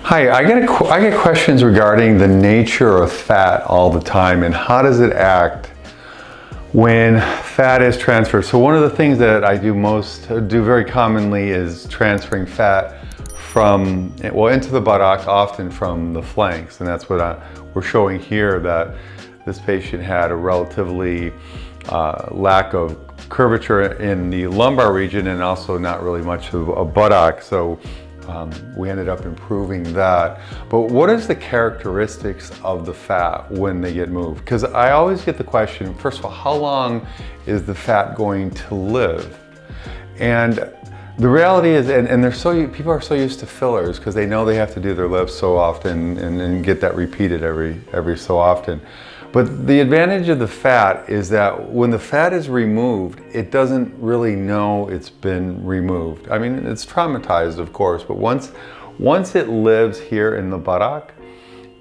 Hi, I get questions regarding the nature of fat all the time and how does it act when fat is transferred. So one of the things that I do very commonly is transferring fat from, well, into the buttocks, often from the flanks, and that's what we're showing here, that this patient had a relatively lack of curvature in the lumbar region and also not really much of a buttock. So we ended up improving that. But what is the characteristics of the fat when they get moved? Because I always get the question, first of all, how long is the fat going to live? And the reality is, people are so used to fillers because they know they have to do their lips so often and get that repeated every so often. But the advantage of the fat is that when the fat is removed, it doesn't really know it's been removed. I mean, it's traumatized, of course, but once it lives here in the buttock,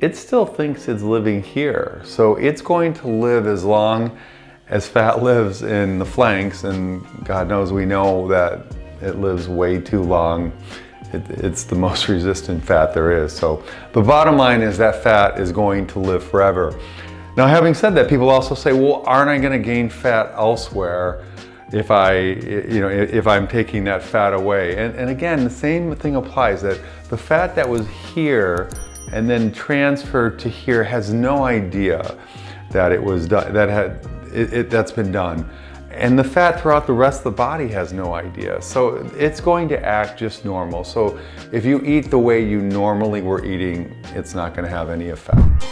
it still thinks it's living here. So it's going to live as long as fat lives in the flanks, and God knows we know that it lives way too long. It's the most resistant fat there is. So the bottom line is that fat is going to live forever. Now, having said that, people also say, well, aren't I going to gain fat elsewhere if I'm taking that fat away? And again, the same thing applies, that the fat that was here and then transferred to here has no idea that it was done, that's been done. And the fat throughout the rest of the body has no idea. So it's going to act just normal. So if you eat the way you normally were eating, it's not going to have any effect.